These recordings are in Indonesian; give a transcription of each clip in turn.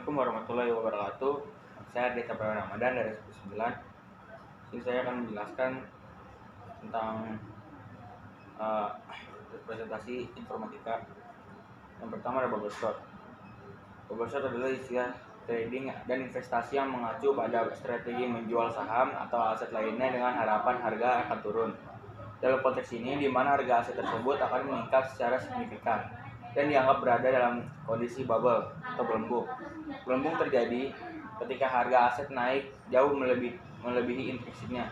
Assalamualaikum warahmatullahi wabarakatuh. Saya Deta Prawan Ramadan dari 9. Jadi saya akan menjelaskan tentang presentasi informatika. Yang pertama ada bubble short. Bubble short adalah istilah trading dan investasi yang mengacu pada strategi menjual saham atau aset lainnya dengan harapan harga akan turun. Dalam konteks ini, di mana harga aset tersebut akan meningkat secara signifikan dan dianggap berada dalam kondisi bubble atau gelembung. Gelembung terjadi ketika harga aset naik jauh melebihi intrinsiknya,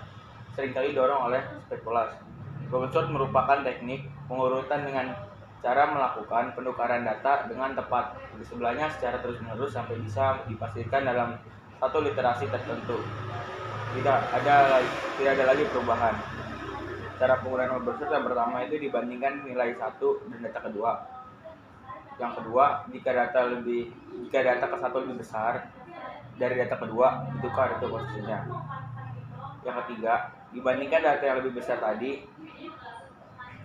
seringkali didorong oleh spekulasi. Bubble short merupakan teknik pengurutan dengan cara melakukan penukaran data dengan tepat di sebelahnya secara terus-menerus sampai bisa dipastikan dalam satu literasi tertentu. Tidak ada lagi perubahan. Cara penggunaan bubble short yang pertama itu dibandingkan nilai satu dan data kedua. Yang kedua, jika data ke satu lebih besar dari data kedua, ditukar itu posisinya. Yang ketiga, dibandingkan data yang lebih besar tadi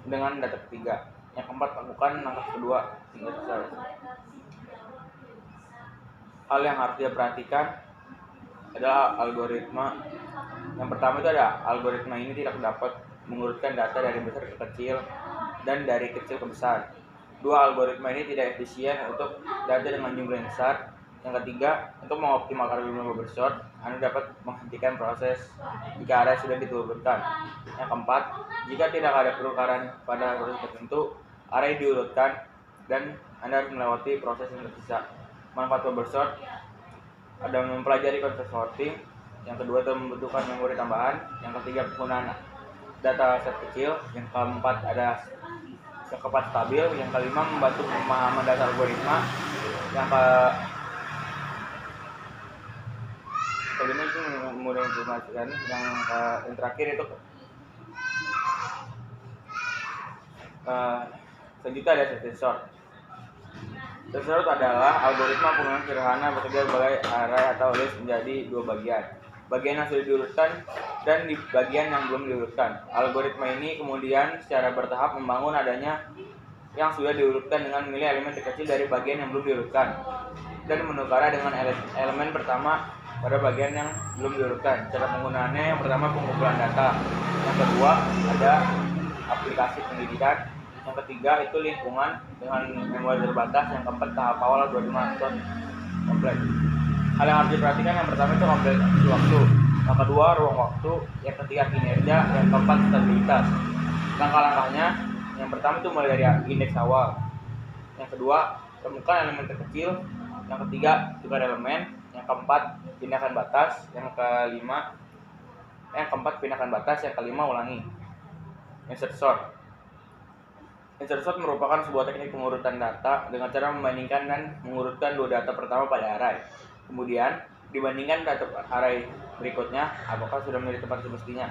dengan data ketiga. Yang keempat, lakukan langkah kedua hingga selesai. Hal yang harus diperhatikan adalah algoritma. Yang pertama itu ada algoritma ini tidak dapat mengurutkan data dari besar ke kecil dan dari kecil ke besar. Dua algoritma ini tidak efisien untuk data dengan jumlah yang besar. Yang ketiga, untuk mengoptimalkan algoritma bubble short, Anda dapat menghentikan proses jika area sudah diturunkan. Yang keempat, jika tidak ada penukaran pada proses tertentu, area diurutkan dan Anda harus melewati proses yang tersisa. Manfaat bubble short ada mempelajari konsep sorting. Yang kedua itu membutuhkan memori tambahan. Yang ketiga, penggunaan data set kecil. Yang keempat stabil. Yang kelima, membantu pemahaman dasar algoritma. Yang kelima itu mudah informasikan. Yang terakhir itu selanjutnya ada set short. Set short adalah algoritma penggunaan sederhana bekerja sebagai array atau list menjadi dua bagian. Bagian yang sudah diurutkan dan di bagian yang belum diurutkan. Algoritma ini kemudian secara bertahap membangun adanya yang sudah diurutkan dengan memilih elemen terkecil dari bagian yang belum diurutkan dan menukarnya dengan elemen pertama pada bagian yang belum diurutkan. Cara penggunaannya, yang pertama pengumpulan data, yang kedua ada aplikasi pendidikan, yang ketiga itu lingkungan dengan memori terbatas, yang keempat tahap awal algoritma kompleks. Hal yang harus diperhatikan, yang pertama itu kompleksitas waktu, yang kedua ruang waktu, yang ketiga kinerja, yang keempat stabilitas. Langkah-langkahnya, yang pertama itu mulai dari indeks awal, yang kedua temukan elemen terkecil, yang ketiga tukar elemen, yang keempat pindahkan batas, yang keempat pindahkan batas, yang kelima ulangi. Insert short. Insert short merupakan sebuah teknik pengurutan data dengan cara membandingkan dan mengurutkan dua data pertama pada array. Kemudian dibandingkan data array berikutnya apakah sudah menjadi tempat semestinya.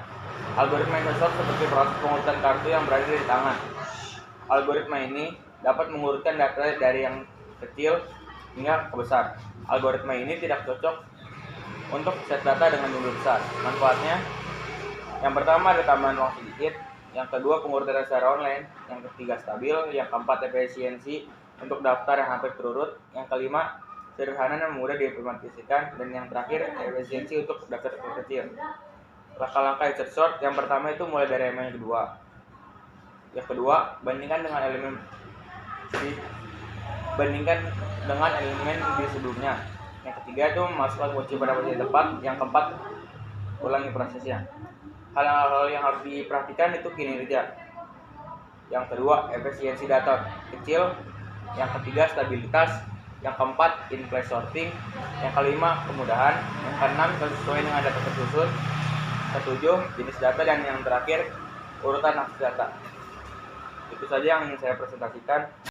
Algoritma insert short seperti proses pengurutan kartu yang berada di tangan. Algoritma ini dapat mengurutkan data dari yang kecil hingga ke besar. Algoritma ini tidak cocok untuk set data dengan jumlah besar. Manfaatnya, yang pertama ada tambahan uang sedikit, yang kedua pengurutan secara online, yang ketiga stabil, yang keempat efisiensi untuk daftar yang hampir terurut, yang kelima sederhana dan mudah diimplementasikan, dan yang terakhir efisiensi untuk daftar terkecil. Langkah-langkah insert short, yang pertama itu mulai dari elemen yang kedua. Yang kedua, bandingkan dengan elemen di sebelumnya. Yang ketiga itu masukkan kunci pada posisi tepat. Yang keempat, ulangi prosesnya. Hal-hal yang harus diperhatikan itu kinerja. Yang kedua, efisiensi data kecil. Yang ketiga, stabilitas. Yang keempat, in-place sorting. Yang kelima, kemudahan. Yang keenam, sesuai dengan data tersusun. Ketujuh, jenis data. Dan yang terakhir, urutan akses data. Itu saja yang ingin saya presentasikan.